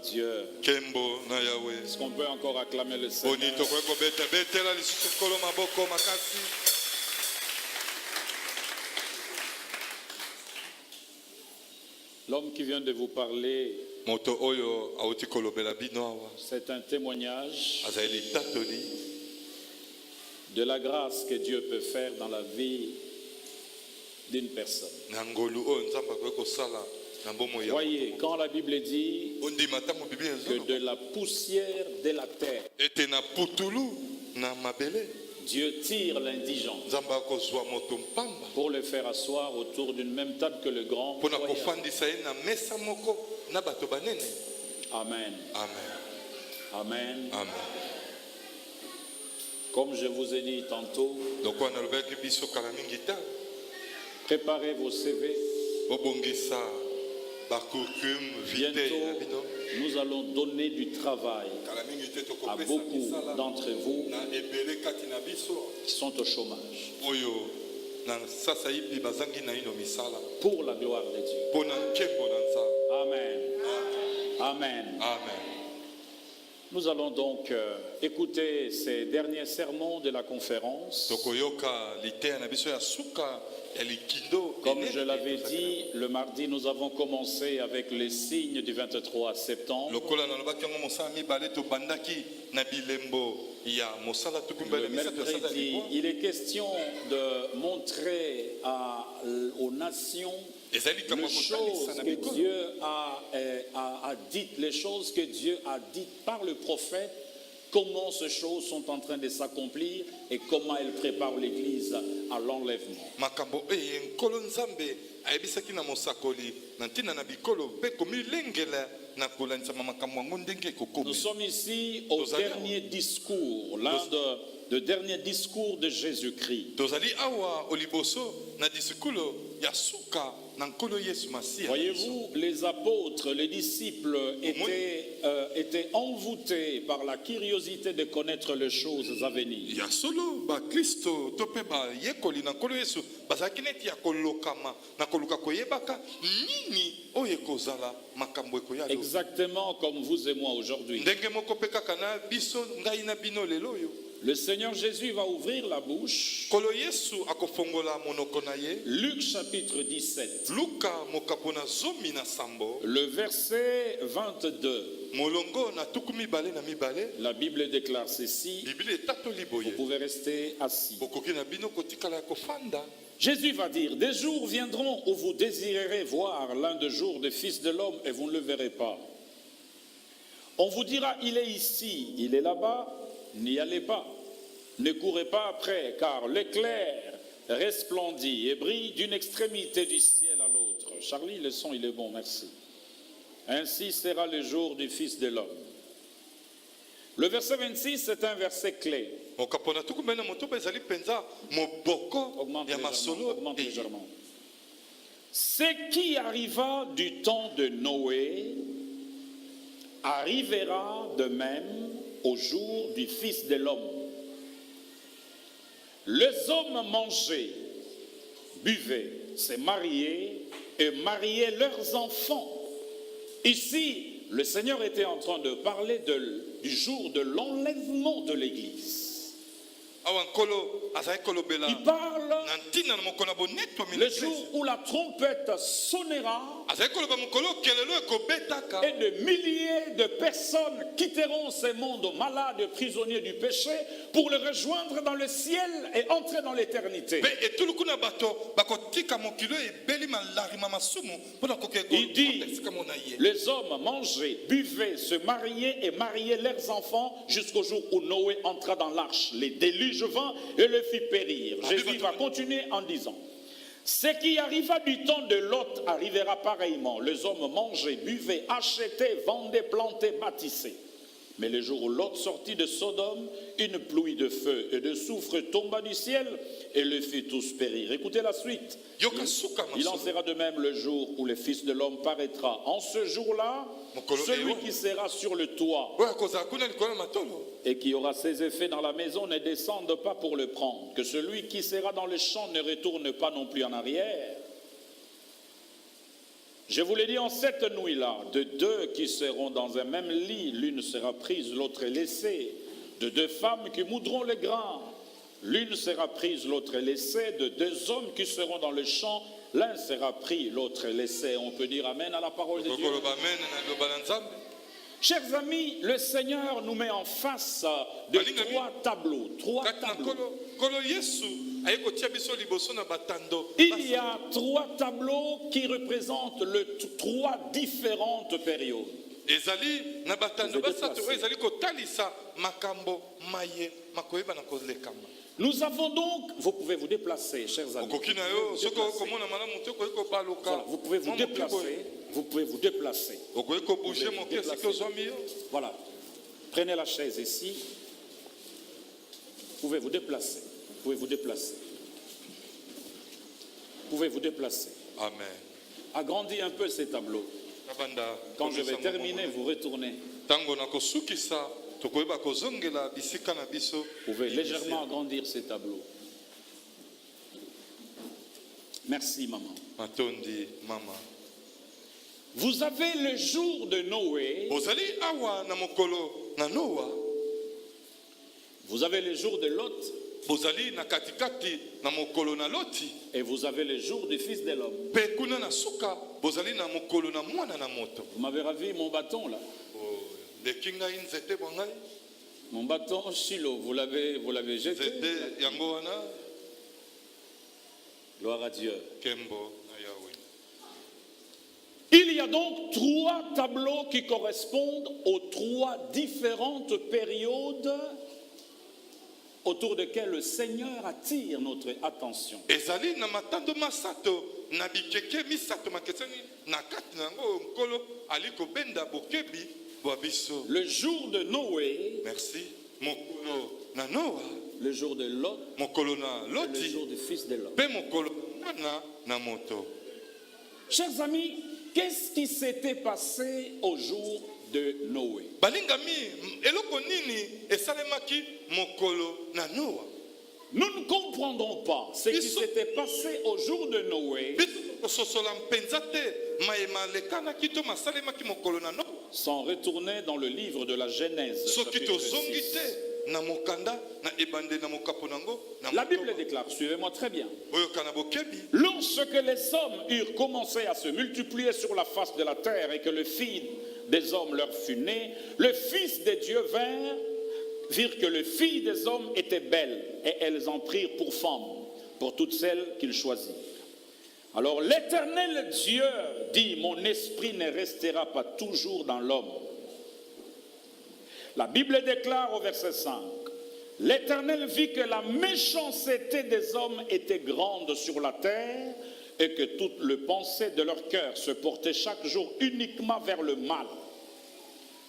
Dieu. Kembo na Yahweh. Est-ce qu'on peut encore acclamer le Seigneur? Bonito kweko beta betela lisusu kolo maboko makasi. L'homme qui vient de vous parler, Moto oyo auti kolobela bino awa. c'est un témoignage Azaeli tatoli de la grâce que Dieu peut faire dans la vie d'une personne. na ngolu oyo nzamba kweko sala na bomo ya. Voyez, quand la Bible dit Ondima tango Biblia que nzolo. de la poussière de la terre, Ete na putulu na mabele. Dieu tire l'indigent Nzamba kozwa moto mpamba. pour le faire asseoir autour d'une même table que le grand Pona voyage. kofandisa ye na mesa moko na bato banene. Amen. Amen. Amen. Amen. Comme je vous ai dit tantôt, Donc on a le biso kala mingi ta. préparez vos CV. Obongisa bakurkum vite na Bientôt, bino. nous allons donner du travail Kala mingi te to à kopesa beaucoup misala. d'entre vous Na ebele kati na biso qui sont au chômage. oyo na sasa hivi bazangi na ino misala. Pour la gloire de Dieu. Pona nkembo na nzambe. Amen. Amen. Amen. Nous allons donc écouter ces derniers sermons de la conférence. Tokoyoka litea na biso ya suka ya likindo. Comme je l'avais dit, le mardi, nous avons commencé avec les signes du 23 septembre. Lokola na lobaki yango mosala mibale to bandaki na bilembo ya mosala tukumbele Le misato ya sala mercredi, liboa. il est question de montrer aux nations Ezali les kama choses kotalisa na que bikolo. Dieu a dites, les choses que Dieu a dites par le prophète, comment ces choses sont en train de s'accomplir et comment elle prépare l'Église à l'enlèvement. Makambo nkolo nzambe ayebisaki na mosakoli na ntina na bikolo pe komilengela na kolandisa makambo yango ndenge Nous ekokomi. sommes ici au dernier discours, l'un des derniers discours de Jésus-Christ. Tozali awa oliboso na disikulo ya suka na nkolo Yesu Masiya. Voyez-vous, les apôtres, les disciples étaient envoûtés par la curiosité de connaître les choses à venir. Ya solo ba Kristo to pe ba yekoli na nkolo Yesu bazalaki neti ya kolokama na koluka koyebaka nini oyo ekozala makambo ekoya lelo. Exactement comme vous et moi aujourd'hui. Ndenge moko pe kaka na biso ngai na bino lelo oyo. Le Seigneur Jésus va ouvrir la bouche. Kolo Yesu akofongola monoko na ye. Luc chapitre 17, Luka mokapo na zomi na sambo. le verset 22. Molongo na tuku mibale na mibale. La Bible déclare ceci. Biblia etatoli Vous boye. pouvez rester assis. Bokoki na bino kotikala ya kofanda. Jésus va dire, des jours viendront où vous désirerez voir l'un des jours du Fils de l'homme et vous ne le verrez pas. On vous dira, il est ici, il est là-bas, n'y allez pas. Ne courez pas après, car l'éclair resplendit et brille d'une extrémité du ciel à l'autre. Charlie, le son, il est bon, merci. Ainsi sera le jour du Fils de l'homme. Le verset 26, c'est un verset clé. Mokapo na tuku mena moto bezali penza moboko Augmente ya légèrement, masolo. augmente Et légèrement. Ce qui arriva du temps de Noé arrivera de même au jour du Fils de l'homme. Les hommes mangeaient, buvaient, se mariaient et mariaient leurs enfants. Ici, le Seigneur était en train de parler du jour de l'enlèvement de l'Église. awa nkolo azali kolobela Il parle na ntina na mokolo bonetwami le jour où la trompette sonnera azali koloba mokolo kelelo ekobetaka. et de milliers de personnes quitteront ce monde malade, prisonniers du péché, pour le rejoindre dans le ciel et entrer dans l'éternité. Pe etuluku na bato bakotika mokilo ebeli malarima masumu mpona koke Il dit, esika mona ye. les hommes mangeaient, buvaient, se mariaient et mariaient leurs enfants jusqu'au jour où Noé entra dans l'arche. Les déluges vint et le fit périr. Jésus va continuer en disant, ce qui arriva du temps de Lot arrivera pareillement. Les hommes mangeaient, buvaient, achetaient, vendaient, plantaient, bâtissaient. Mais le jour où Lot sortit de Sodome, une pluie de feu et de soufre tomba du ciel et le fit tous périr. Écoutez la suite. Yoka suka Il en masolo. sera de même le jour où le Fils de l'homme paraîtra. En ce jour-là, celui qui sera sur le toit oyo akozala kuna likolo ya matolo et qui aura ses effets dans la maison ne descende pas pour le prendre. Que celui qui sera dans le champ ne retourne pas non plus en arrière. Je vous l'ai dit, en cette nuit-là, de deux qui seront dans un même lit, l'une sera prise, l'autre est laissée. De deux femmes qui moudront les grains, l'une sera prise, l'autre est laissée. De deux hommes qui seront dans le champ, l'un sera pris, l'autre est laissé. On peut dire Amen à la parole de Dieu. Chers amis, le Seigneur nous met en face de trois tableaux. Il y a trois tableaux qui représentent trois différentes périodes. Nous avons donc, vous pouvez vous déplacer, chers amis. Voilà, vous pouvez vous déplacer. Vous pouvez vous déplacer. Voilà. Prenez la chaise ici. Vous pouvez vous déplacer. Vous pouvez vous déplacer. Vous pouvez vous déplacer. Amen. Agrandis un peu ces tableaux. Quand je vais terminer, vous retournez. Vous pouvez légèrement agrandir ces tableaux. Merci, maman. Vous avez le jour de Noé. Vous avez le jour de Lot. Et vous avez le jour du Fils de l'homme. Vous m'avez ravi mon bâton là. Mon bâton Shiloh, vous l'avez jeté. Gloire à Dieu. Il y a donc trois tableaux qui correspondent aux trois différentes périodes autour desquelles le Seigneur attire notre attention. Le jour de Noé, merci. Le jour de Lot, le jour du Fils de l'homme. Chers amis, qu'est-ce qui s'était passé au jour de Noé? Nous ne comprendrons pas ce qui s'était passé au jour de Noé sans retourner dans le livre de la Genèse. La Bible déclare, suivez-moi très bien. Lorsque les hommes eurent commencé à se multiplier sur la face de la terre et que le Fils des hommes leur fut né, le Fils de Dieu virent que le Fils des hommes était belle, et elles en prirent pour femme, pour toutes celles qu'ils choisirent. Alors l'Éternel Dieu dit, mon esprit ne restera pas toujours dans l'homme. La Bible déclare au verset 5, l'Éternel vit que la méchanceté des hommes était grande sur la terre et que toute le pensée de leur cœur se portait chaque jour uniquement vers le mal.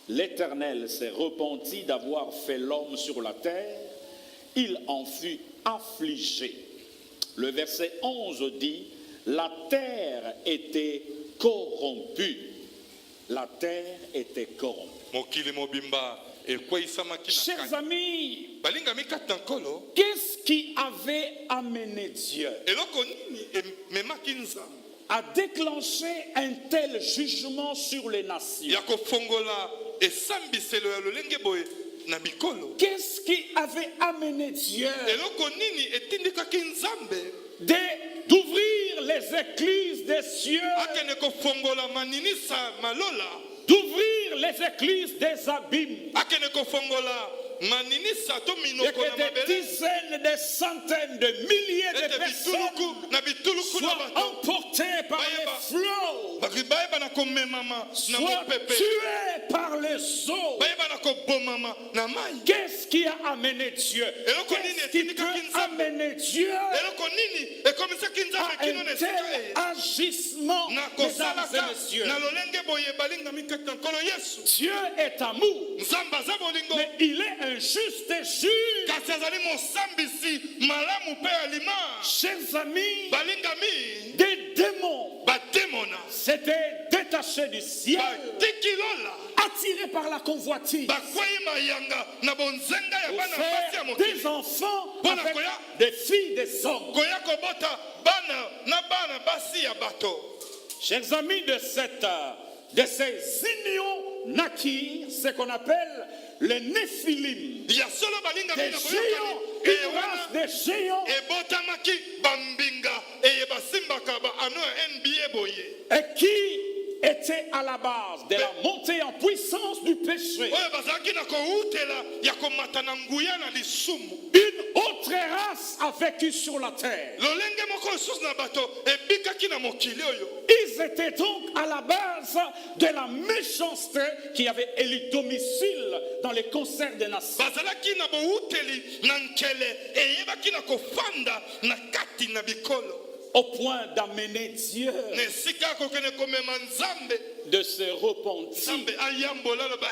L'Éternel s'est repenti d'avoir fait l'homme sur la terre, il en fut affligé. Le verset 11 dit, la terre était corrompue. La terre était corrompue. Chers amis, qu'est-ce qui avait amené Dieu à déclencher un tel jugement sur les nations? Qu'est-ce qui avait amené Dieu d'ouvrir les éclises des cieux, d'ouvrir les éclises des abîmes, et que des dizaines, des centaines de milliers de personnes soient emportées par les flots, soient tuées par les eaux? Qu'est-ce qui a amené Dieu? Qu'est-ce qui peut amener Dieu à un tel agissement, mesdames et messieurs? Dieu est amour, mais il est un juste juge. Chers amis, des démons s'étaient détachés du ciel, attirés par la convoitise, pour faire des enfants avec des filles des hommes. Chers amis, de ces unions naquirent ce qu'on appelle les Néphilim. ya solo balinga Des mina géants, boyokani une race de géants, ebotamaki bambinga eye basimbaka ba ano ya NBA boye et qui étaient à la base de la montée en puissance du péché. oyo bazalaki na koutela ya komata na nguya na lisumu. Une autre race a vécu sur la terre. lolenge moko lisusu na bato ebikaki na mokili oyo. Ils étaient donc à la base de la méchanceté qui avait élu domicile dans les concerts des nations. bazalaki na bouteli na nkele eyebaki na kofanda na kati na bikolo Au point d'amener Dieu na esika kokende komema nzambe de se repentir. nzambe ayambola loba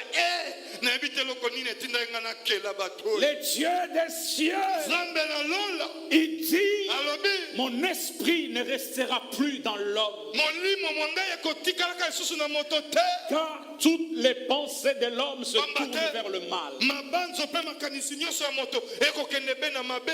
nayebi te eloko nini etinda nga nakela bato oyo. Le Dieu des cieux, nzambe na lola il dit, alobi mon esprit ne restera plus dans l'homme, molimo mwa ngai ekotikalaka lisusu na moto te car toutes les pensées de l'homme se Pamba tournent te. vers le mal. mabanzo mpe makanisi nyonso ya moto ekokende be na mabe.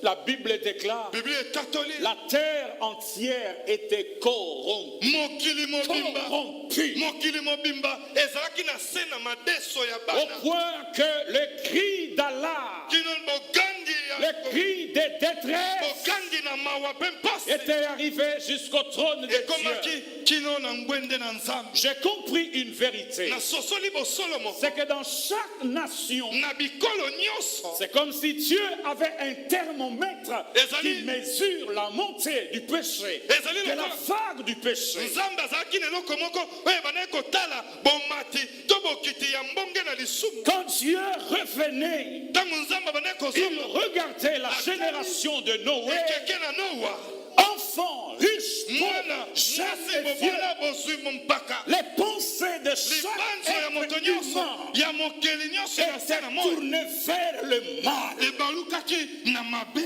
La Bible déclare, biblia etatoli la terre entière était corrompue. mokili mobimba Corrompue. mokili mobimba ezalaki na se na madeso ya Au bana point que le cri d'Allah, kino bogandi le ya cri de détresse bogandi na mawa mpe mpasi était arrivé jusqu'au trône de Dieu. ekomaki kino na ngwende na nzambe. J'ai compris une vérité. nasosoli bosolo moko C'est que dans chaque nation, na bikolo nyonso c'est comme si Dieu avait un thermomètre Ezali. qui mesure la montée du péché, Ezali de la lokola. vague du péché. nzambe azalaki na eloko moko oyo ebandaki kotala bomati to bokiti ya mbonge na lisumu. Quand Dieu revenait, ntango nzambe abandaki il kozonga regardait la génération de Noé, ekeke na nowa enfants, riches, mwana pauvres, jeunes mwasi et vieux. bobwana bozwi mpaka Les pensées de libanzo ya chaque moto être nyonso humain ya mokeli nyonso na se na étaient moi tournées vers le mal. ebalukaki na mabe.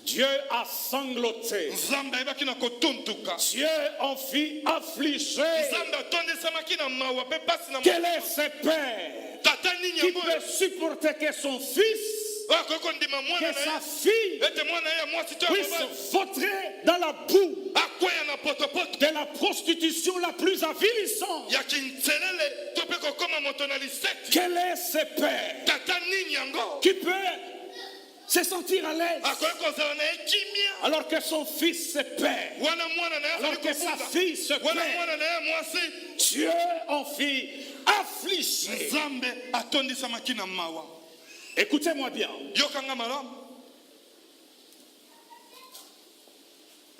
Dieu a sangloté. nzambe ayebaki na kotuntuka. Dieu en fit affliger. nzambe atondesamaki na mawa mpe mpasi na Quel est ce père tata nini qui yango peut supporter que son fils, oyo akoki kondima mwana que na sa ye fille ete mwana ye ya mwasi to ya puisse mobali vautrer dans la boue akweya na potopoto de la prostitution la plus avilissante? ya kinselele to mpe kokoma moto na liseti. Quel est ce père tata nini yango qui peut se sentir à l'aise akoki kozala na ye kimia alors que son fils se perd, wana mwana na ye alors azali que sa kobunda fille se wana perd? mwana na ye mwasi. Dieu en fit affliger. nzambe atondisamaki na mawa. Écoutez-moi bien. yokanga malamu.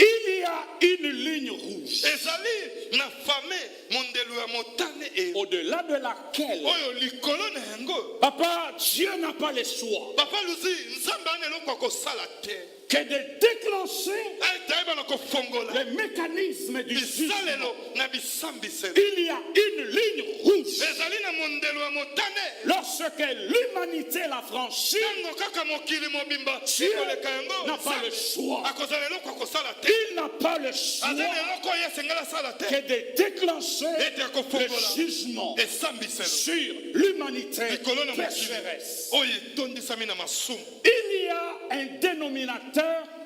Il y a une ligne rouge ezali na fame mondelo ya motane e au-delà de laquelle, oyo likolo na yango papa, Dieu n'a pas le choix papa luzi nzambe ana eloko ya kosala te que de déclencher ete ayeba na kofongola le mécanisme du jugement. bisalelo na bisambiselo. Il y a une ligne rouge ezali na mondelo ya motane lorsque l'humanité l'a franchie. ntango kaka mokili mobimba Dieu ekoleka yango n'a pas le choix. akozala eloko ya kosala te. Il n'a pas le choix azali eloko oyo esengeli asala te que de déclencher ete le akofongola jugement esambiselo sur l'humanité likolo na mokili pécheresse. oyo etondisami na masumu. Il y a un dénominateur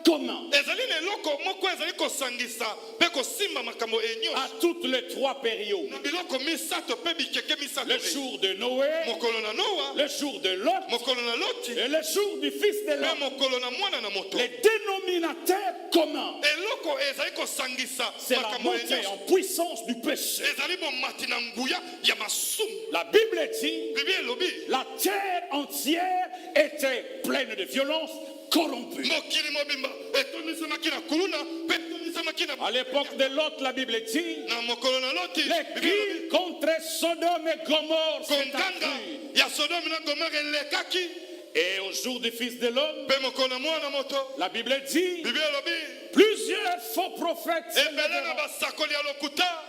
commun ezali na eloko moko ezali kosangisa mpe kosimba makambo à enyonso toutes les trois périodes. na biloko misato mpe bikeke misato Le jour de Noé, mokolo na noa le jour de Lot mokolo na loti et le jour du Fils de mpe l'homme. mokolo na mwana na moto. Les dénominateurs communs, eloko ezali kosangisa c'est la makambo montée en enyonso puissance du péché. ezali bomati na nguya ya masumu. La Bible dit, bibi elobi la terre entière était pleine de violence, corrompue. mokili mobimba etondisamaki na kuluna mpe etondisamaki na À l'époque de Lot, la Bible dit, na mokolo na loti les bibi elobi cris contre Sodome et Gomorre s'est konganga accru. ya sodomi na gomore elekaki Et au jour du Fils de l'homme, mpe mokolo na mwana moto la Bible dit, bibi elobi plusieurs faux prophètes ebele na s'élèveront. basakoli ya lokuta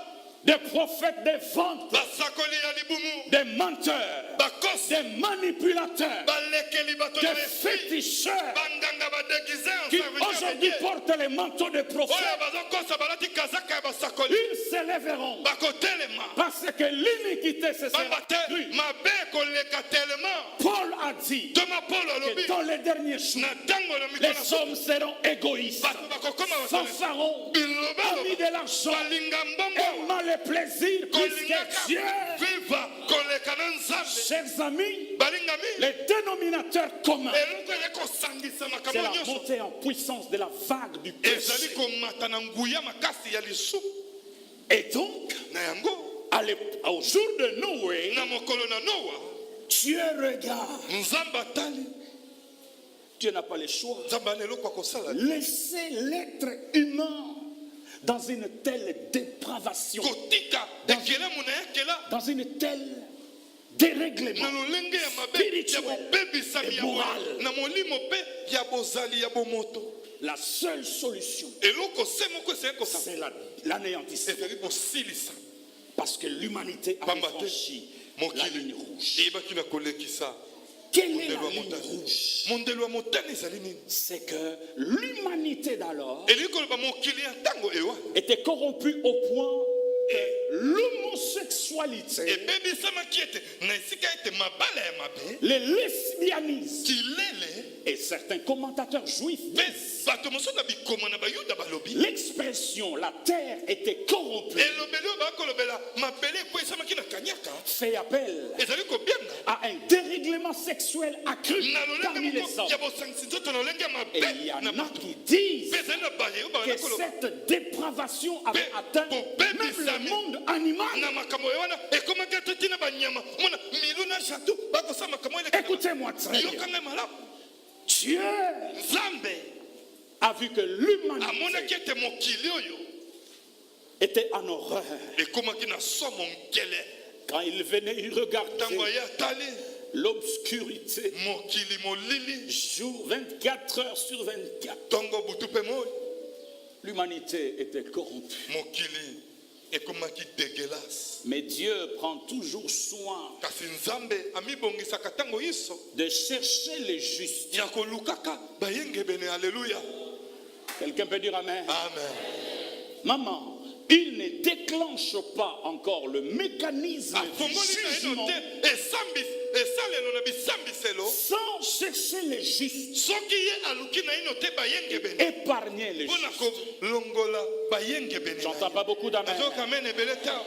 des prophètes des ventes, basakoli ya libumu, des menteurs, bakosi, des manipulateurs, balekeli bato des na mefi, féticheurs banganga badéguisé en qui serviteur de aujourd'hui Dieu. portent les manteaux de Oyo prophètes. bazokosa balati kazaka ya basakoli, Ils s'élèveront bakotelema. parce que l'iniquité se sera Bamba te accrue. mabe koleka tellement. Paul a dit Toma Paul alobi que dans les derniers jours, na tango na les mikolo hommes seront égoïstes, bato bakokoma fanfarons, biloba amis de l'argent, balinga mbongo aimant les plaisirs plus kolingaka que Dieu. viva koleka na nzambe Chers amis, balingami les dénominateurs communs, eloko eza kosangisa c'est makambo la nyonso montée en puissance de la vague du ezali péché. komata na nguya makasi ya lisumu Et donc, na yango au jour de Noé, na mokolo na noa Dieu regarde. nzambe atali Dieu n'a pas le choix. nzambe ana eloko akosala Laissez l'être humain dans une telle dépravation, kotika ekelemu na yakela dans une telle na dérèglement. lolenge ya mabe ya Spirituel bobebisami et ya moral. na molimo mpe ya bozali ya bomoto La seule solution, eloko se moko esali kosala c'est l'anéantissement. ezali kosilisa Parce que l'humanité a pamba te franchi la ligne mokili rouge. eyebaki na kolekisa Quelle est mondelo la ya ligne motane rouge? mondelo ya motane ezali nini C'est que l'humanité d'alors elingi koloba mokili ya ntango ewa était corrompue au point que l'homosexualité, ebebisamaki ete na esika ete mabala ya mabe le lesbianisme kilele et certains commentateurs juifs mpe bato mosusu na bikoma na bayuda balobi l'expression la terre était corrompue elobeli oyo bakolobela mabele ekwesamaki na kanyaka fait appel ezali kobianga à un dérèglement sexuel accru na parmi lolenge les moko hommes. ya bosangisi nzoto na lolenge ya Et mabe il y en na a bato qui disent mpe ezali na baye oyo que bana koloba cette dépravation avait atteint même le monde animal. na makambo oyo wana ekomaki ata ntina banyama mona milu na jatu bakosala makambo eleka Écoutez-moi très bien. yokanga malamu Dieu nzambe a vu que l'humanité amonaki ete mokili oyo était en horreur. ekomaki na somo nkele Quand il venait, il regardait ntango aye atali l'obscurité. mokili molili Jour 24 heures sur 24. ntongo butu mpe moi L'humanité était corrompue. mokili ekomaki dégueulasse Mais Dieu prend toujours soin kasi nzambe amibongisaka ntango iso de chercher les justes. ya kolukaka bayengebene aleluya Quelqu'un peut dire Amen. amen Maman, il ne déclenche pas encore le mécanisme du afongoli na ino jugement te esalelo na bisambiselo sans chercher les justes. soki ye aluki na ino te bayengebene Épargner les mpo na justes. kolongola bayengebene J'entends pas beaucoup d'amen. azoyoka mene ebele ta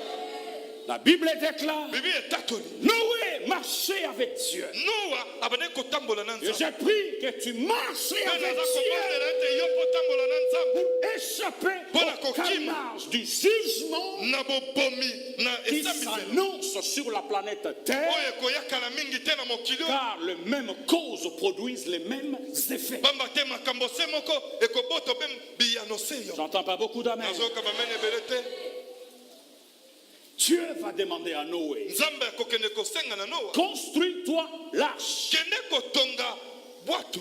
La Bible déclare, bibi etatoli Noé marchait avec Dieu. noa abandaki kotambola na Et nzambe j'ai pris que tu marches mpe avec naza Dieu komondela ete yo mpo tambola na nzambe pour échapper Voilà, au coquine. carnage du jugement na bobomi na qui esambiselo s'annonce sur la planète Terre, oyo ekoyakala mingi te na mokili oyo car les mêmes causes produisent les mêmes effets. pamba te makambo se moko ekobota mpe biyano se yo J'entends pas beaucoup d'amen. nazoyoka bamene ebele te Dieu va demander à Noé, nzambe akokende kosenga na noa construis-toi l'arche. kende kotonga bwato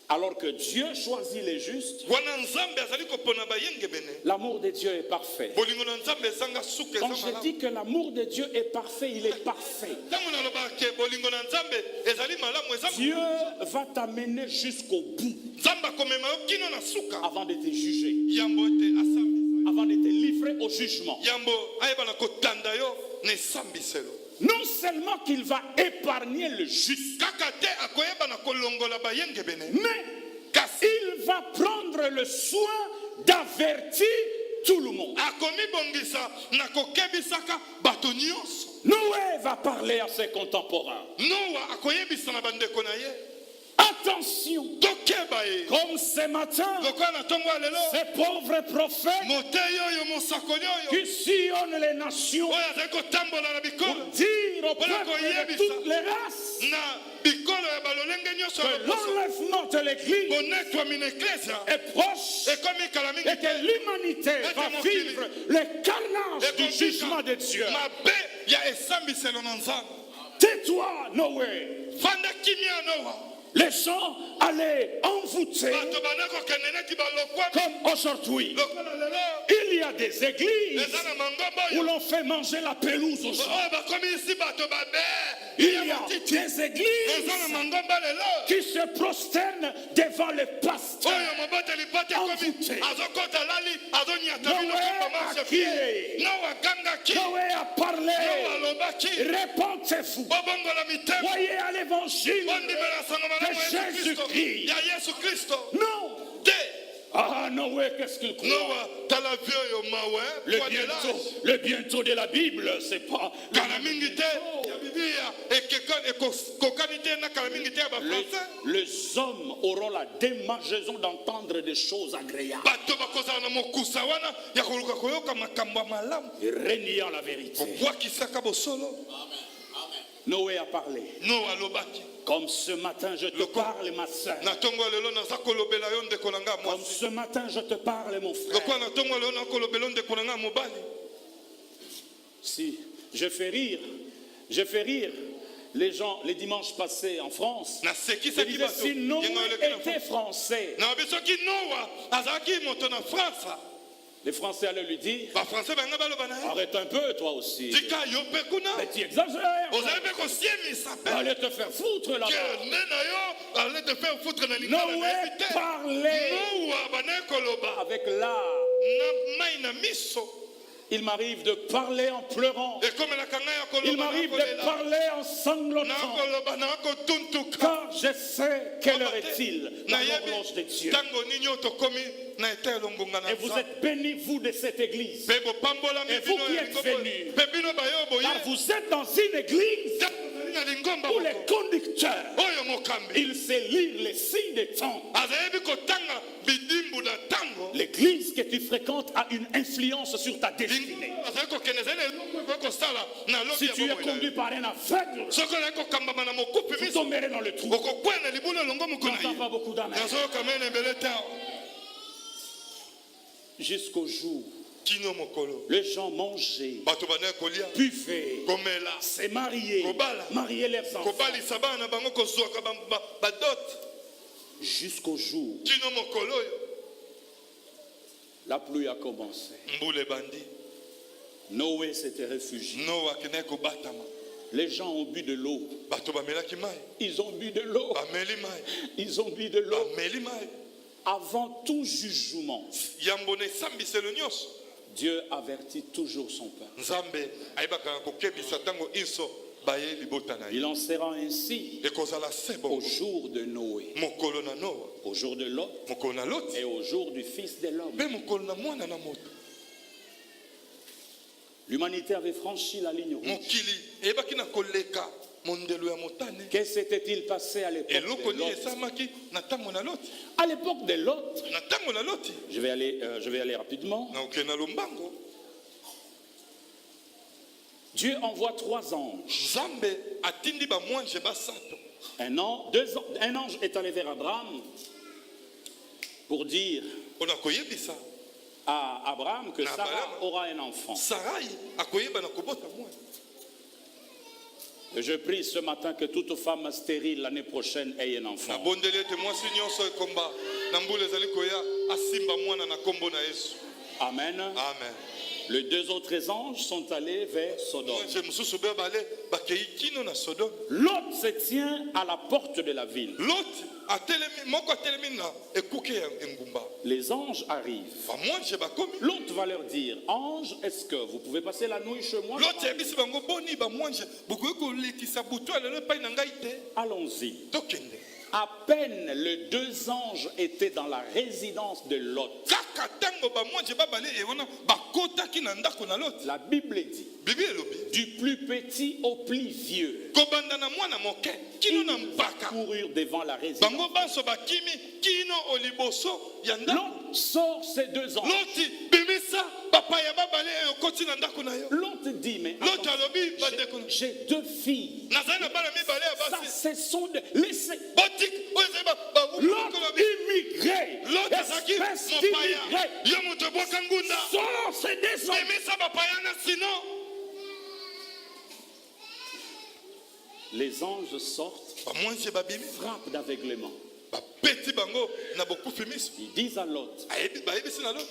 Alors que Dieu choisit les justes, wana nzambe azali kopona bayengebene l'amour de Dieu est parfait. bolingo na nzambe ezanga suka Quand eza je malamu dis que l'amour de Dieu est parfait, il est parfait. ntango nalobaka ke bolingo na nzambe ezali malamu eza Dieu va t'amener jusqu'au bout nzambe akomema yo kino na suka avant de te juger, yambo ete asambisa avant de te livrer au jugement. yambo ayebana kotanda yo na esambiselo Non seulement qu'il va épargner le juste, kaka te akoyebana kolongola bayengebene mais kasi il va prendre le soin d'avertir tout le monde. akomibongisa na kokebisaka bato nyonso Noé va parler à ses contemporains. noa akoyebisa na bandeko na ye Attention, tokeba ye comme ce matin, lokola na ntongo ya lelo ces pauvres prophètes moteyi oyo mosakoli oyo qui sillonnent les nations oyo azali kotambola na pour bikolo dire au peuple de toutes les races na bikolo ya balolenge nyonso ya que loposo l'enlèvement de l'Église bonetwami na eklesia est proche ekomi kala mingi et que l'humanité va vivre le carnage du jugement de Dieu. mabe ya esambiselo na nzambe Tais-toi, Noé. fanda kimia noa Les gens allaient envoûter bato bana kokende neti balokwa comme aujourd'hui. lokola lelo Il y a des églises eza na mangomba où oyo l'on fait manger la pelouse aux gens. oyo bakomisi bato babe Il y a matiti des eza na églises mangomba lelo qui se prosternent devant les pasteurs. oyo moboteli pote komi Envoûté. azokota lali azonyata bino Noé komba a marche crié. pied noa gangaki Noé a parlé. noa alobaki Répentez-vous. bobongola mitema Voyez à l'évangile bondimela sango malamu de ya Yesu Kristo Jésus-Christ. ya Yesu Kristo Non. te Ah, Noé, qu'est-ce qu'il croit? noa tala vie oyo mawe poids de l'âge Le bientôt de la Bible, c'est pas. kala mingi te ya biblia ekokani te na kala mingi te ya bafrançais Les hommes auront la démangeaison d'entendre des choses agréables bato bakozala na mokusa wana ya koluka koyoka makambo ya malamu et reniant la vérité. kobwakisaka bosolo Noé a parlé. noa alobaki Comme ce matin, je te parle, ma soeur. na ntongo ya lelo naza kolobela yo ndeko na nga Comme mwasi ce matin, je te parle, mon frère. lokola na ntongo ya lelo nakolobela yo ndeko na nga mobali Si je fais rire les gens les dimanches passés en France. Je nasekisaki disais, bato si Noé yengo eleki na était français, na babi soki noa azalaki moto na france les Français allaient lui dire, bafrançais banga baloba na ye arrête un peu, toi aussi. tika yo mpe kuna Mais tu exagères. ozali mpe kosiemisa mpe Allez te faire foutre là-bas. ke nde na yo ale te faire foutre na lingala Noé nayebi te parlait noa banaye koloba avec l'art. na mai na miso Il m'arrive de parler en pleurant. ekomelaka ngai ya Il koloba m'arrive de nakolela parler en sanglotant. nakoloba nakotuntuka Car je sais quelle heure est-il dans nayebi l'horloge de Dieu. ntango nini oyo tokomi na eta elongonga na Et vous nzambe êtes bénis, vous, de cette église. mpe bopambolami Et vous bino qui ya êtes lingomba venus. mpe bino bayo boye Car vous êtes dans une église ozali na lingomba où les moko conducteurs, oyo mokambi il sait lire les signes des temps. azayebi kotanga bidimbu na ntango L'église que tu fréquentes a une influence sur ta destinée. azali kokende ezali na eloko ekoki kosala na lobi Si ya tu es bomoi na conduit yo par un aveugle, soki ozali kokambama na mokupi vous miso tomberez dans le trou. okokwena libula elongo Je moko na n'entends ye pas beaucoup d'amen. nazoyoka mai na ebele te Jusqu'au jour, kino mokolo les gens mangeaient, bato banaye kolia buvaient, komela se mariaient, Kobala. mariaient leurs enfants. kobalisa bana na bango kozwaka badote Jusqu'au jour, kino mokolo oyo la pluie a commencé. mbula ebandi Noé s'était réfugié. noa akendaki kobatama Les gens ont bu de l'eau. bato bamelaki mai Ils ont bu de l'eau. bameli mai Ils ont bu de l'eau. bameli mai Avant tout jugement, yambo na esambiselo nyonso Dieu avertit toujours son peuple. nzambe ayebaka kokebisa ntango iso baye libota na ye Il en sera ainsi ekozala se au bongo jour de Noé, mokolo na noa au jour de Lot mokolo na loti et au jour du Fils de l'homme. mpe mokolo na mwana na moto L'humanité avait franchi la ligne rouge. mokili eyebaki na koleka mondelo ya motane Que s'était-il passé à l'époque eloko de nini Lot? esamaki na ntango na loti À l'époque de Lot, na ntango na loti je vais aller rapidement. na okende na lombango Dieu envoie 3 anges. nzambe atindi bamwanje basato Un ange est allé vers Abraham pour dire mpona koyebisa à Abraham que Na Sarah Abraham. aura un enfant. sarai akoyeba na kobota mwana Je prie ce matin que toute femme stérile l'année prochaine ait un enfant. nabondeli ete mwasi nyonso ekomba na mbula ezali koya asimba mwana na nkombo na yesu Amen. amen Les 2 autres anges sont allés vers Sodome. mwanje mosusu be bale bakei kino na sodome Lot se tient à la porte de la ville. loti atelemi moko atelemi na ekuke ya engumba Les anges arrivent. bamwanje bakomi L'autre va leur dire, ange, est-ce que vous pouvez passer la nuit chez moi? loti ayebisi bango boni bamwanje bokoki kolekisa butu ya lelo epai na ngai te Allons-y. tokende À peine les 2 anges étaient dans la résidence de Lot. kaka ntango bamwanje babale ewana bakotaki na ndako na loti La Bible dit, bibi elobi du plus petit au plus vieux, kobanda na mwana moke kino na mpaka coururent devant la résidence. bango banso bakimi kino oliboso ya ndako Lot sort ces 2 anges. loti bimisa bapaya babale oyo okoti na ndako na yo Lot dit, mais loti alobi attention, bandeko na j'ai 2 filles. nazali na bana mibale ya Ça, basi ce sont des... Laissez... botik oyo ezali Lot immigré, loti azalaki espèce mopaya d'immigré, yo moto ebwaka ngunda sort ces 2 anges. bimisa bapaya na sino Les anges sortent, bamwanzi babimi frappent d'aveuglement. bapeti bango na bokufi miso Ils disent à Lot, bayebisi na loti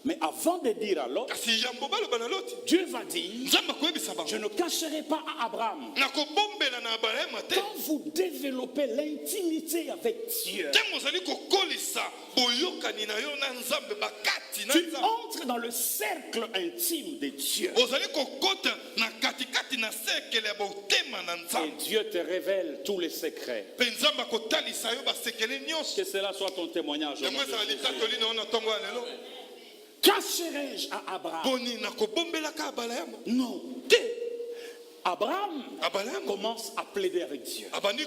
Mais avant de dire à l'autre, kasi yambo baloba na loti Dieu va dire, nzambe akoyebisa je bango ne cacherai pas à Abraham. nakobombela na abrahama te Quand vous développez l'intimité avec Dieu, ntango ozali kokolisa boyokani na yo na nzambe bakati na tu nzambe entres dans le cercle intime de Dieu. ozali kokota na katikati na sekele ya botema na Et nzambe Dieu te révèle tous les secrets. mpe nzambe akotalisa yo basekele nyonso Que cela soit ton témoignage. au nom yango de ezala Jésus. litatoli na yo na ntongo ya lelo Cacherai-je à Abraham? boni nakobombelaka abrahama Non. Abraham abrahama commence à plaider avec Dieu. abandi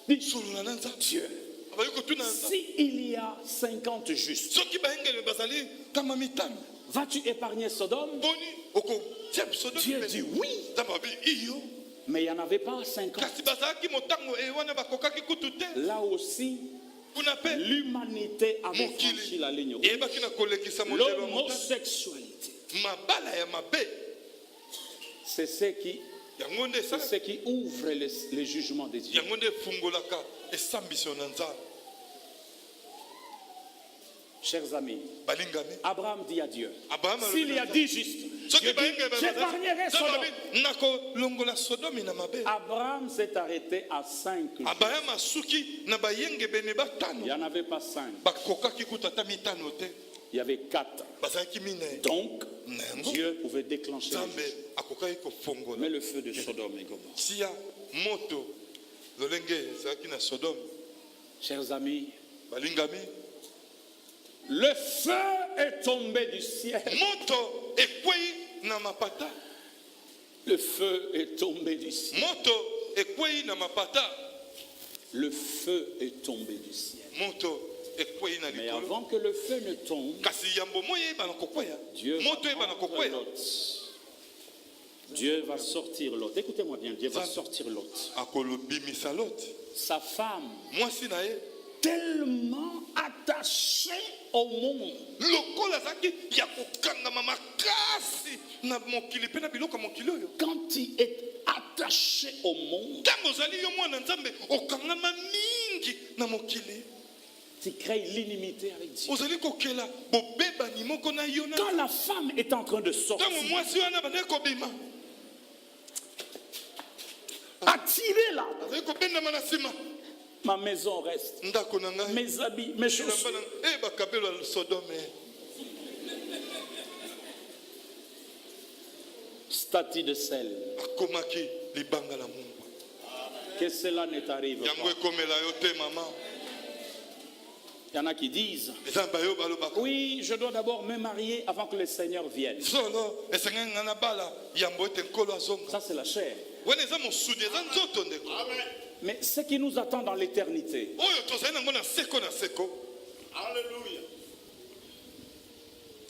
Dit, kosolola na nzambe Dieu, abandi kotuna na nzambe s'il y a 50 justes, soki bayengeli bazali kama mitano vas-tu épargner Sodome? boni okotia sodomi Dieu pene. dit oui, nzambe abi iyo mais il n'y en avait pas 50. kasi bazalaki motango wana bakokaki kutu te Là aussi, kuna mpe l'humanité avait franchi mokili la ligne rouge. eyebaki na kolekisa mondelo ya motane L'homosexualité, mabala ya mabe c'est yango nde ce qui ouvre les jugements de Dieu. yango nde efungolaka esambiso na nzambe Chers amis, balingami Abraham dit à Dieu, Abraham s'il y a 10 justes, soki Dieu dit, bayengeli j'épargnerai Sodome. nakolongola sodomi na mabe Abraham s'est arrêté à 5. abraham asuki na bayengebene Il batano n'y en avait pas 5. bakokaki kutu ata mitano te Il y avait 4. bazalaki minei Donc, na yango Dieu pouvait déclencher le nzambe feu. akokaki kofongola Mais le feu de Sodome et Gomorrhe. tia moto lolenge ezalaki na sodome Chers amis, balingami le feu est tombé du ciel. moto ekwei na mapata Le feu est tombé du ciel. moto ekwei na mapata Le feu est tombé du ciel. moto ekwei na Mais likolo avant que le feu ne tombe, kasi yambo moi eyeba na kokwea Dieu moto va eyeba na prendre kokwea Lot. Dieu va sortir Lot. Écoutez-moi bien, Dieu va sortir Lot. akolobimisa loti Sa femme, mwasi na ye tellement attachée au monde, lokola azalaki ya kokangama makasi na mokili mpe na biloko ya mokili oyo quand tu es attaché au monde, ntango ozali yo mwana nzambe okangama mingi na mokili tu crées l'inimité avec Dieu. ozali kokela bobebani moko na yo na Quand la femme est en train de sortir, ntango mwasi wana bandaki kobima attirée là, azali kobendama na nsima ma maison reste, ndako na ngai mes habits, mes chaussures. bakabelo ya sodome Statue de sel. akomaki libanga na mungu Que cela ne t'arrive yango pas. ekomela yo te mama Il y en a qui disent, eza bayo balobaka oui, je dois d'abord me marier avant que le Seigneur vienne. solo esengeli nga na bala yambo ete nkolo azonga Ça, c'est la chair. wana eza mosudi eza nzoto ndeko Mais ce qui nous attend dans l'éternité, oyo tozali nango na seko na seko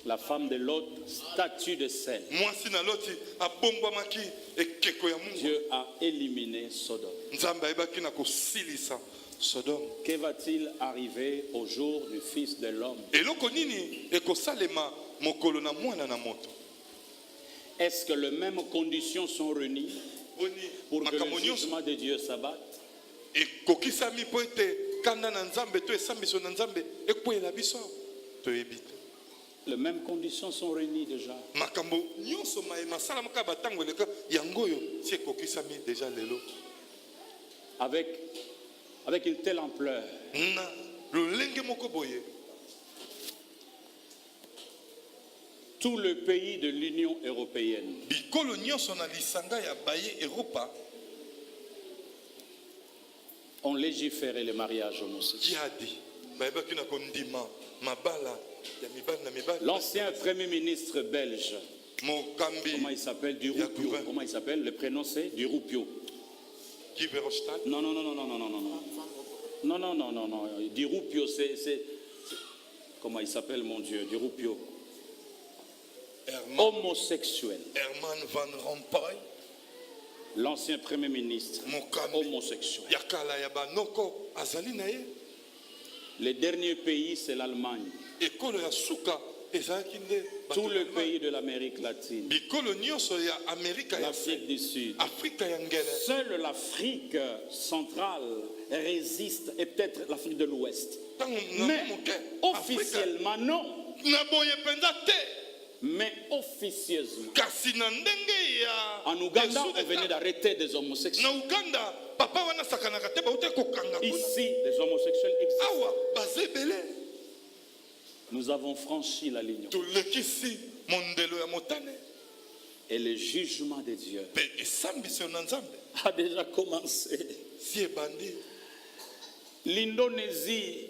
la femme de Lot, statue de sel. mwasi na loti abombwamaki ekeko ya mungu Dieu a éliminé Sodome. nzambe ayebaki na kosilisa sodome Que va-t-il arriver au jour du Fils de l'homme? eloko nini ekosalema mokolo na mwana na moto Est-ce que les mêmes conditions sont réunies boni pour que makambo le nyonso jugement de Dieu s'abatte? ekokisami mpo ete kanda na nzambe to esambiso na nzambe ekweyela biso toyebi te Les mêmes conditions sont réunies déjà. makambo nyonso mayema asalamaka batango eleka yango oyo si ekokisami deja lelo Avec une telle ampleur. na lolenge moko boye Tout le pays de l'Union européenne bikolo nyonso na lisanga ya baye eropa ont légiféré le mariage homosexuel. kiadi bayebaki na kondima mabala ya mibali na mibali L'ancien Premier ministre belge, mokambi comment il s'appelle? Du Ya Roupio. Gouven. Comment il s'appelle? Le prénom c'est Du Roupio. Guy Verhofstadt Non, non, non, non, non, non, non, non, non. Non, non, non, non, non. Du Roupio, comment il s'appelle, mon Dieu? Du Roupio. Homosexuel. Herman Van Rompuy L'ancien Premier ministre. mokambi Homosexuel. ya kala ya banoko azali na ye Le dernier pays, c'est l'Allemagne. ekolo ya suka ezalaki nde bato Tout ya le Allemagne. pays de l'Amérique latine. bikolo nyonso ya amerika ya L'Afrique du Sud. afrika ya ngele Seule l'Afrique centrale résiste, et peut-être l'Afrique de l'Ouest. ntango na Mais moke afrika officiellement, non. na boye penza te. Mais officieusement. Kasi na ndenge ya En Ouganda, on venait d'arrêter des homosexuels. na Uganda papa wana sakanaka te baute kokanga kuna. Ici, les homosexuels existent. Awa bazebele. Nous avons franchi la ligne. Tulekisi mondelo ya motane. Et le jugement de Dieu Pe esambiso na Nzambe a déjà commencé. si ebandi. L'Indonésie,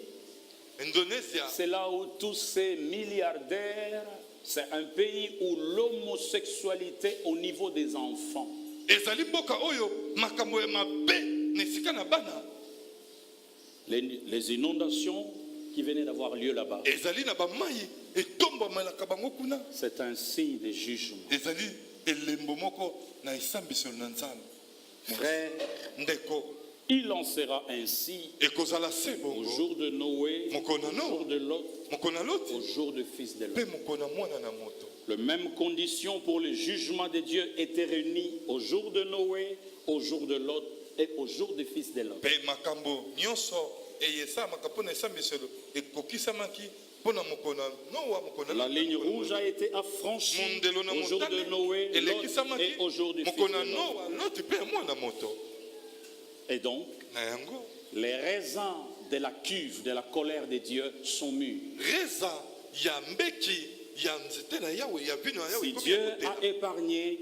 Indonesia c'est là où tous ces milliardaires, c'est un pays où l'homosexualité au niveau des enfants. ezali mboka oyo makambo ya mabe na esika na bana. Les inondations qui venaient d'avoir lieu là-bas, Ezali na bamai etombomelaka bango kuna. c'est un signe de jugement. Ezali elembo moko na esambiso na Nzambe. Frère, Ndeko il en sera ainsi ekozala se au bongo jour de Noé, Mokona au Noé. jour de Lot, mokona au loti jour du Fils de pe l'homme. mokona mwana na moto. Les mêmes conditions pour le jugement de Dieu étaient réunies au jour de Noé, au jour de Lot et au jour du Fils de l'homme. Pe makambo nyonso eyesamaka mpona esambiselo ekokisamaki mpona mokona Noa mokona La ligne rouge a été affranchie mondelo na au jour de motane Noé, Lot elekisamaki et au jour du Fils mokona de l'homme. Noa loti mpe ya mwana moto. Et donc, Na yango les raisins de la cuve de la colère de Dieu sont mûrs. reza ya mbeki ya nzete na yawe ya vino ya yawe Si ekomi Dieu ya kotela. a épargné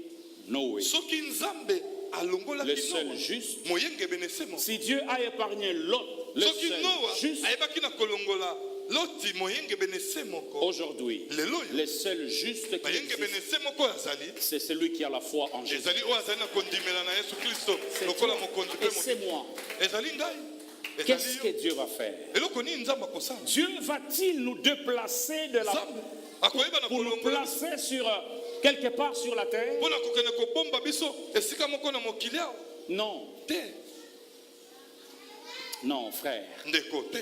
Noé, Soki Nzambe le alongolaki seul Noa juste, moyengebene semo. si Dieu a épargné Lot, le Soki seul Noa juste, ayebaki na kolongola loti moyengebene se moko. aujourd'hui, Lelo yo le seul juste qui bayengebene existe, se moko azali. c'est celui qui a la foi en Jésus. Ezali oyo azali na kondimela na Yesu Kristo C'est lokola toi mokonzi et mpe c'est mokonzi. moi. Ezali ngai. Qu'est-ce Ezali que yo. Dieu va faire? Eloko nini Nzambe akosala? Dieu va-t-il nous déplacer de la Nzambe akoyeba na pour nous kolongola placer sur quelque part sur la terre? mpona kokende kobomba biso esika moko na mokili awa Non, te. non, frère. Ndeko te.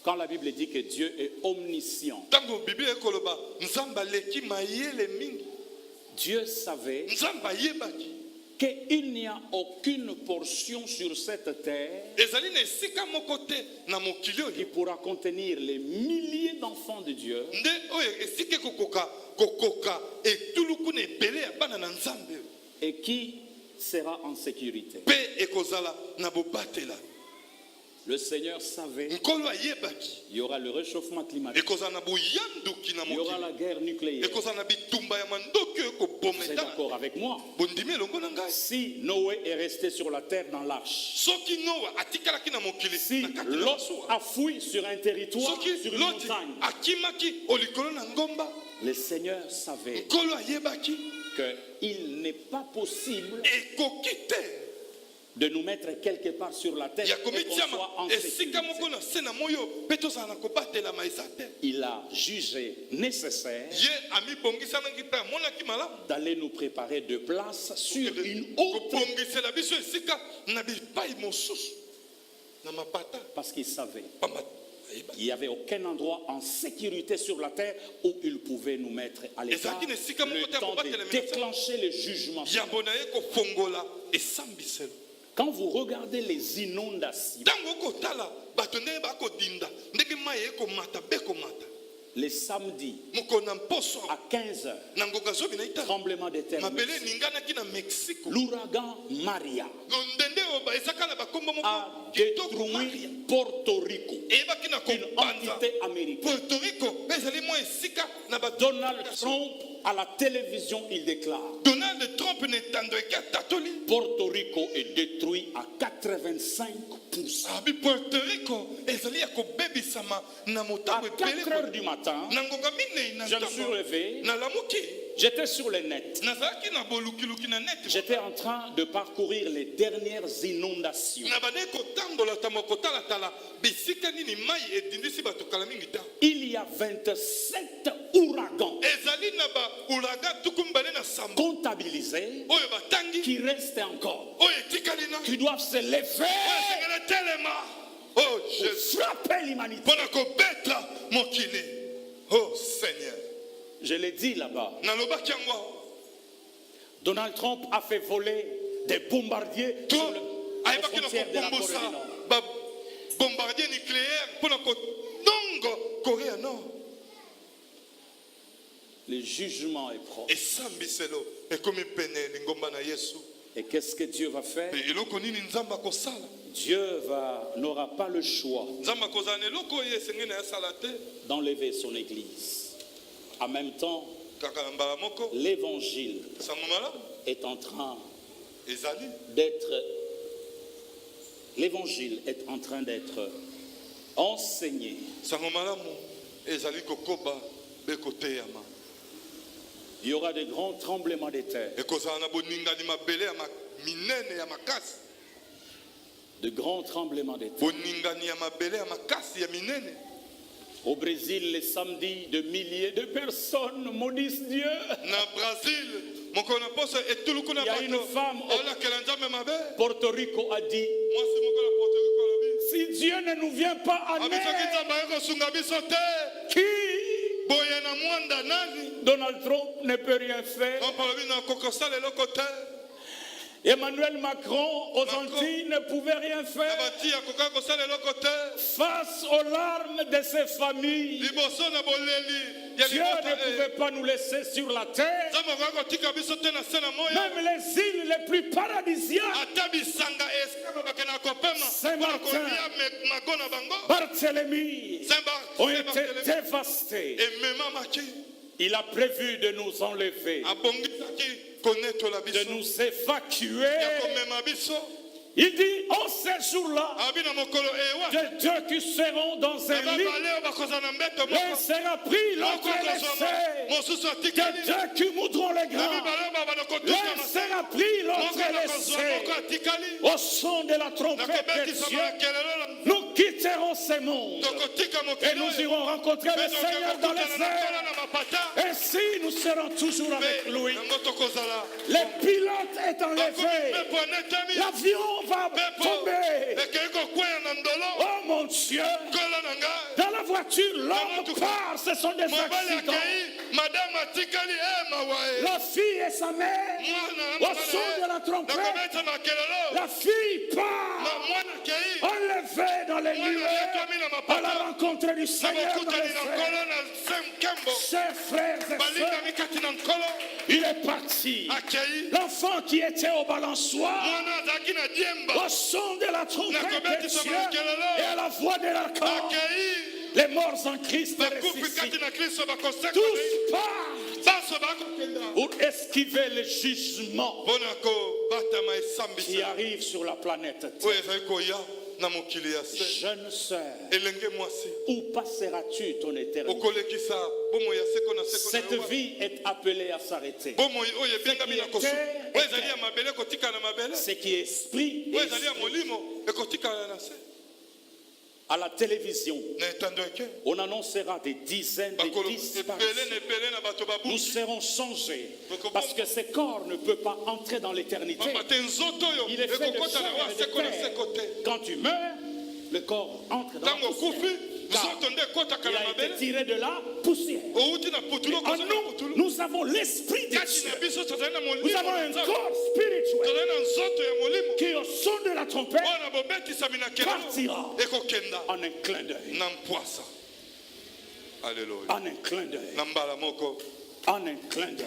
Quand la Bible dit que Dieu est omniscient, Ntango Biblia ekoloba Nzambe aleki mayele mingi, Dieu savait Nzambe ayebaki qu'il n'y a aucune portion sur cette terre ezali na esika moko te na mokili qui oyo pourra contenir les milliers d'enfants de Dieu nde oyo esika kokoka etuluku na ebele ya bana na Nzambe et qui sera en sécurité. mpe ekozala na bobatela. Le Seigneur savait Nkolo ayebaki il y aura le réchauffement climatique, ekozala na boyanduki na il y aura mokili, la guerre nucléaire. ekozala na bitumba ya mandoki oyo Vous êtes ekobometa. d'accord avec moi? Bondimi elongo na ngai. Si Noé est resté sur la terre dans l'arche, Soki Noa atikalaki na mokili si na kati na Lot masuwa, a fui sur un territoire, soki sur une Loti montagne, akimaki olikolo na ngomba, le Seigneur savait Nkolo ayebaki qu'il n'est pas possible ekoki te de nous mettre quelque part sur la terre ya et qu'on komitiama soit en esika moko sécurité. na se na moyo mpe tozala na kobatelama eza te. Il a jugé nécessaire Ye amibongisamaki mpe amonaki malamu d'aller nous préparer de place sur une autre, kobongisela biso esika na bipai mosusu na mapata parce qu'il savait pamba ayeba qu'il n'y avait aucun endroit en sécurité sur la terre où il pouvait nous mettre à l'écart, le temps de déclencher le jugement. yambo na ye kofongola esambiselo. Quand vous regardez les inondations, Ntango okotala bato ndenge bakodinda ndenge mai ekomata bekomata les samedis mokona mposo à 15 heures, na ngonga zobi na ita tremblement de terre, mabele eninganaki na Mexico l'ouragan Maria ndende oyo ezaka na bakombo moko a kitoko Maria détruit Porto Rico, eyebaki na une kobanza entité américaine. Puerto Rico ezali mwa esika na bato. Donald Trump à la télévision, il déclare: Donald Trump netando eki atatoli Porto Rico est détruit à 85%. abi Puerto Rico ezali ya kobebisama na À motango 4 heures ebele du matin, na ngonga minei na je me suis ntango levé, nalamuki j'étais sur le net. nazalaki na bolukiluki na neti J'étais en train de parcourir les dernières inondations. na bande kotambola tamo kotalatala bisika nini mai edindisi bato kala mingi ta Il y a 27 ouragans ezali na ba uraga tuku mibale na sambo comptabilisés oyo batangi qui restent encore, oyo etikali na qui doivent se lever oyo esengela telema oh pour Jésus frapper l'humanité. mpona kobeta mokili oh Seigneur Je l'ai dit là-bas. nalobaki yango Donald Trump a fait voler des bombardiers to sur aux ayebaki na frontières de la Corée kobombosa du Nord. babombardier nucléaire mpona kodonga Corée ya Nord. Le jugement est proche. Esambiselo ekomi pene lingomba na Yesu. Et qu'est-ce que Dieu va faire? Eloko nini nzamba kosala? Dieu n'aura pas le choix Nzamba kozana eloko ye sengi na yasala te. d'enlever son église. En même temps, Kaka na mbala moko l'évangile sango malamu est en train ezali. d'être enseigné. Sango malamu ezali kokoba be koteyama. Il y aura de grands tremblements de terre. Ekozala na boningani mabele ya minene ya makasi. De grands tremblements de terre. Boningani ya mabele ya makasi ya minene. Au Brésil, les samedis, de milliers de personnes maudissent Dieu. Na Brazil, mokona poso etuluku na Il y a bato. une femme Ola kelanzame mabe. au Porto Rico a dit, Moi si mokola Porto Rico lobi. si Dieu ne nous vient pas en Abiso aide, kinzamba yako sunga biso te. qui? Boye na mwanda nani? Donald Trump ne peut rien faire. On parle bien na kokosala eloko te. Emmanuel Macron aux Antilles ne pouvait rien Na faire bati ya koka kosala eloko te. face aux larmes de ses familles. Liboso na boleli ya Dieu ne pouvait pas nous laisser sur la terre. Nzamba kwa kotika biso te na se na moyo. Même les îles les plus paradisiaques, Ata bisanga esika bakena kopema. Saint-Martin, Magona bango. Barthélemy ont été dévastés. Emema maki. Il a prévu de nous enlever, Abongisaki koneto la de biso. nous évacuer. Ya komema biso. Il dit, en ces jours-là, Abina mokolo ewa. de deux qui seront dans un lit, Baleo bakoza na mbeto l'un moko. sera pris, l'autre laissé. Mosusu De atikali. deux qui moudront les grands, Baleo baba l'un kotuka na sera pris, l'autre moko na kozwa moko laissé. atikali. Au son de la Na trompette de kobetisa Dieu, makelelo. nous quitterons ces mondes Tokotika et mokili. nous irons rencontrer le Seigneur dans les airs. na mapata. Ainsi, nous serons toujours avec lui. Nango tokozala. Les pilotes est enlevé. Pepo anetami. L'avion va tomber. Ekei kokwea na ndolo. Oh mon Dieu. Kola na ngai. Dans la voiture, l'homme part. Ce sont des Mobali accidents. akei. Madame atikali mawae. La fille et sa mère, au son de la trompette, nakobeta makelelo. la fille part. Mwana kei. Enlevée dans les nuées à la rencontre du Seigneur dans les airs. Chers frères et sœurs, il est parti. L'enfant qui était au balançoire, au son de la trompette de Dieu et à la voix de l'archange, les morts en Christ ressuscitent. Tous partent pour esquiver le jugement qui arrive sur la planète Terre. Jeune sœur, où passeras-tu ton éternité? Cette vie est appelée à s'arrêter. Ce qui est esprit, à la télévision, on annoncera des dizaines de disparitions. Nous serons changés parce que ce corps ne peut pas entrer dans l'éternité. Il est fait de chair et de terre. Quand tu meurs, le corps entre dans la poussière. Il a été tiré de la poussière. En nous, nous avons l'esprit de Dieu. Nous avons un corps spirituel qui, au son de la trompette, partira en un clin d'œil. En un clin d'œil. En un clin d'œil.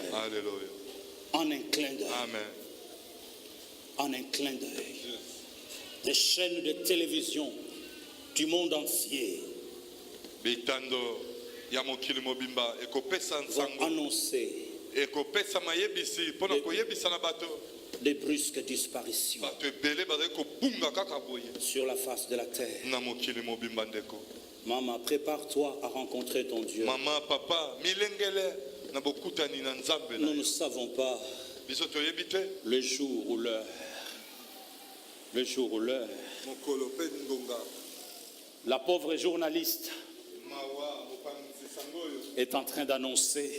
En un clin d'œil. En un clin d'œil. Les chaînes de télévision du monde entier vont annoncer des brusques disparitions sur la face de la terre. Maman, prépare-toi à rencontrer ton Dieu. Maman, papa, Nous ne savons pas le jour ou l'heure. Le jour ou l'heure. La pauvre journaliste est en train d'annoncer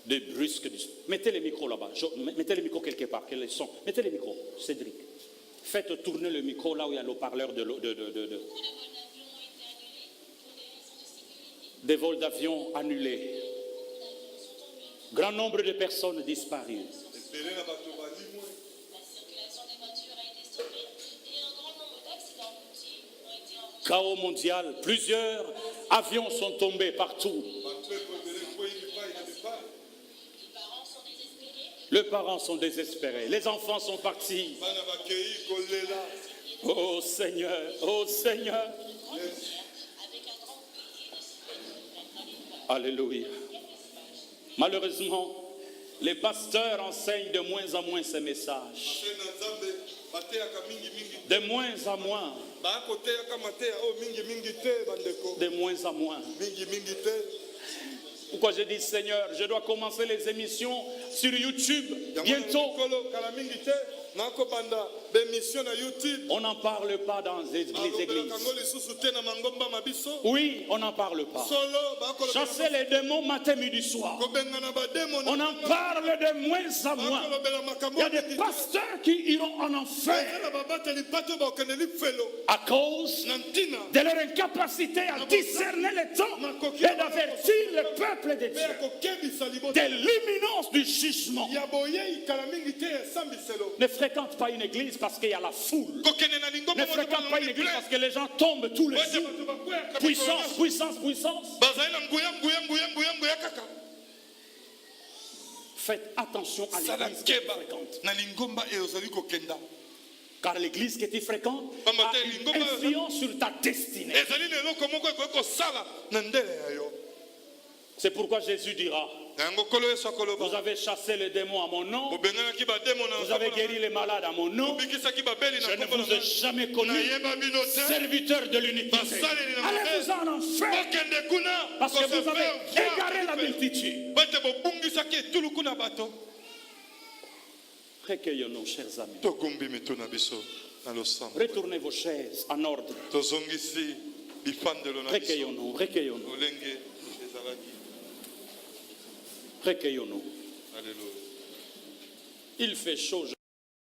des brusques. Mettez les micros là-bas. Mettez les micros quelque part. Quels sont? Mettez les micros, Cédric. Faites tourner le micro là où il y a l'eau-parleur Des vols d'avion annulés. Grand nombre de personnes disparues. La circulation des voitures a été stoppée et un grand nombre d'accidents routiers ont été enregistrés. chaos mondial. Plusieurs avions sont tombés partout. Les parents sont désespérés. Les enfants sont partis. Oh Seigneur, oh Seigneur. Alléluia. Malheureusement, les pasteurs enseignent de moins en moins ces messages. De moins en moins. De moins en moins. Pourquoi je dis Seigneur, je dois commencer les émissions sur YouTube bientôt. On n'en parle pas dans les églises. Oui, on n'en parle pas. Chasser les démons matin, midi, soir. On en parle de moins en moins. Il y a des pasteurs qui iront en enfer à cause de leur incapacité à discerner les temps et d'avertir le peuple de Dieu de l'imminence du jugement. Ne fréquente pas une église parce qu'il y a la foule. Ne fréquente pas une église parce que les gens tombent tous les jours. Puissance, puissance, puissance. Faites attention à l'église que tu fréquentes. Car l'église que tu fréquentes a une influence sur ta destinée. C'est pourquoi Jésus dira: vous avez chassé les démons à mon nom, vous avez guéri les malades à mon nom, je ne vous ai jamais connu, serviteur de l'unité. Allez-vous en enfer, parce que vous avez égaré la multitude. Recueillons-nous, chers amis. Retournez vos chaises en ordre. Recueillons-nous, recueillons-nous. Recueillons-nous. Il fait chaud.